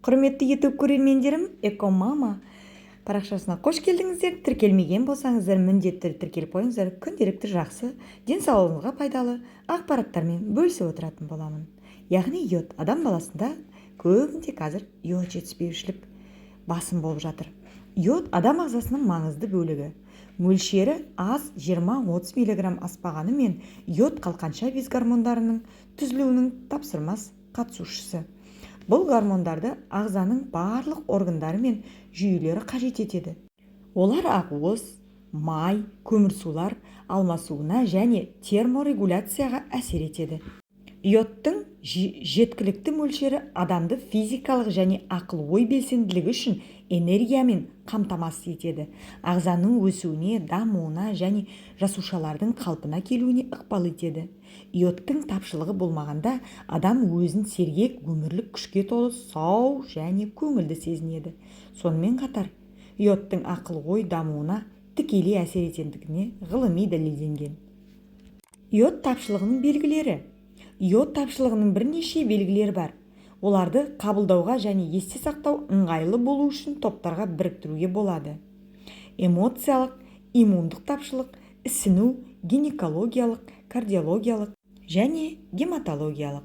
Құрметті YouTube көрермендерім, Экомама парақшасына қош келдіңіздер. Тіркелмеген болсаңыздар, міндетті тіркеліп қойыңыздар. Күнделікті жақсы, денсаулығыңызға пайдалы ақпараттармен бөлісіп отыратын боламын. Яғни йод адам баласында көбінде қазір йод жетіспеушілік басым болып жатыр. Йод адам ағзасының маңызды бөлігі. Мөлшері аз 20-30 мг аспағанымен йод қалқанша без гормондарының түзілуінің тапсырмас қатысушысы. Бұл гормондарды ағзаның барлық органдары мен жүйелері қажет етеді. Олар ақуыз, май, көмірсулар алмасуына және терморегуляцияға әсер етеді. Йодтың жеткілікті мөлшері адамды физикалық және ақыл-ой белсенділігі үшін энергиямен қамтамасыз етеді. Ағзаның өсуіне, дамуына және жасушалардың қалпына келуіне ықпал етеді. Йодтың тапшылығы болмағанда адам өзін сергек, өмірлік күшке толы, сау және көңілді сезінеді. Сонымен қатар, йодтың ақыл-ой дамуына тікелей әсер ететіндігіне ғылыми дәлелденген. Йод тапшылығының белгілері. Йод тапшылығының бірнеше белгілері бар. Оларды қабылдауға және есте сақтау ыңғайлы болу үшін топтарға біріктіруге болады. Эмоциялық, иммундық тапшылық, ісіну, гинекологиялық, кардиологиялық және гематологиялық.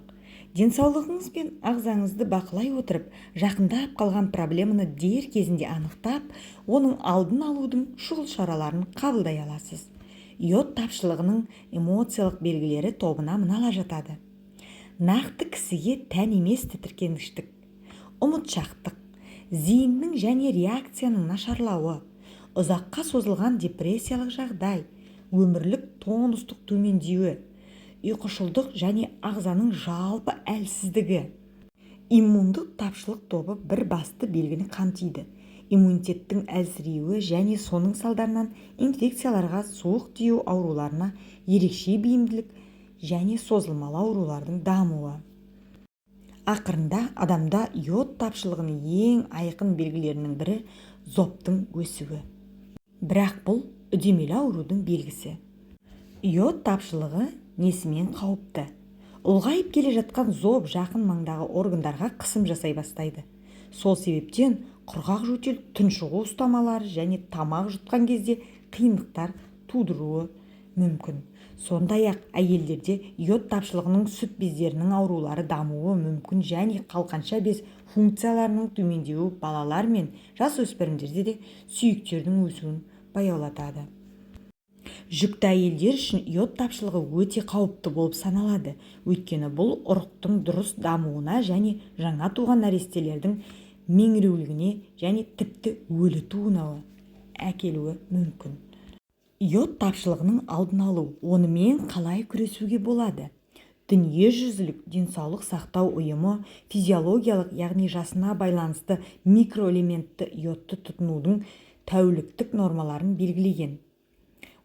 Денсаулығыңыз бен ағзаңызды бақылай отырып, жақындап қалған проблеманы дер кезінде анықтап, оның алдын алудың шұғыл шараларын қабылдай аласыз. Йод тапшылығының эмоциялық белгілері тобына мыналар жатады. Нақты кісіге тән емес тітіркенгіштік, ұмытшақтық, зейіннің және реакцияның нашарлауы, ұзаққа созылған депрессиялық жағдай, өмірлік тонустық төмендеуі, ұйқышылдық және ағзаның жалпы әлсіздігі. Иммундық тапшылық тобы бір басты белгіні қамтиды. Иммунитеттің әлсіреуі және соның салдарынан инфекцияларға, суық тию ауруларына ерекше бейімділік және созылмалы аурулардың дамуы. Ақырында адамда йод тапшылығының ең айқын белгілерінің бірі зобтың өсуі. Бірақ бұл үдемелі аурудың белгісі. Йод тапшылығы несімен қауіпті? Ұлғайып келе жатқан зоб жақын маңдағы органдарға қысым жасай бастайды. Сол себептен құрғақ жөтел, тұншығу ұстамалары және тамақ жұтқан кезде қиындықтар тудыруы мүмкін. Сондай-ақ әйелдерде йод тапшылығының сүт бездерінің аурулары дамуы мүмкін және қалқанша без функцияларының төмендеуі балалар мен жасөспірімдерде де сүйектердің өсуін баяулатады. Жүкті әйелдер үшін йод тапшылығы өте қауіпті болып саналады. Өйткені бұл ұрықтың дұрыс дамуына және жаңа туған нәрестелердің меңіреулігіне және тіпті өлі туынауы әкелуі мүмкін. Йод тапшылығының алдын алу, онымен қалай күресуге болады? Дүниежүзілік денсаулық сақтау ұйымы физиологиялық, яғни жасына байланысты микроэлементті йодты тұтынудың тәуліктік нормаларын белгілеген.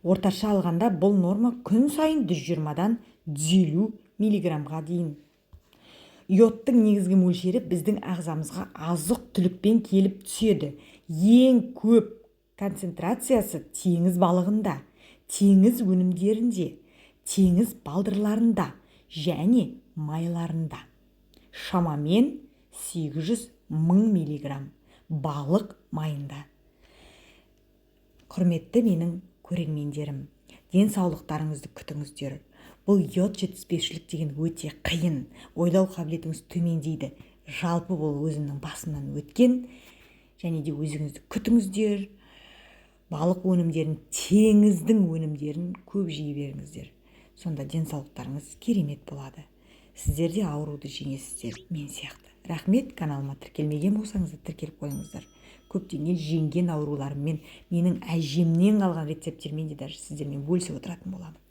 Орташа алғанда бұл норма күн сайын 120-дан 150 мг дейін. Йодтың негізгі мөлшері біздің ағзамызға азық-түлікпен келіп түседі. Ең көп концентрациясы теңіз балығында, теңіз өнімдерінде, теңіз балдырларында және майларында. Шамамен 800 мың мг балық майында. Құрметті менің көрермендерім, денсаулықтарыңызды күтіңіздер. Бұл йод жетіспеушілік деген өте қиын, ойлау қабілетіңіз төмендейді. Жалпы бұл өзімнің басымнан өткен, және де өзіңізді күтіңіздер. Балық өнімдерін, теңіздің өнімдерін көп жей беріңіздер. Сонда денсаулықтарыңыз керемет болады. Сіздер де ауруды жеңесіздер, мен сияқты. Рахмет, каналыма тіркелмеген болсаңыздар тіркеліп қойыңыздар. Көптеген жеңген ауруларыммен, менің әжемнен қалған рецепттермен де даже сіздермен бөлісіп отыратын боламын.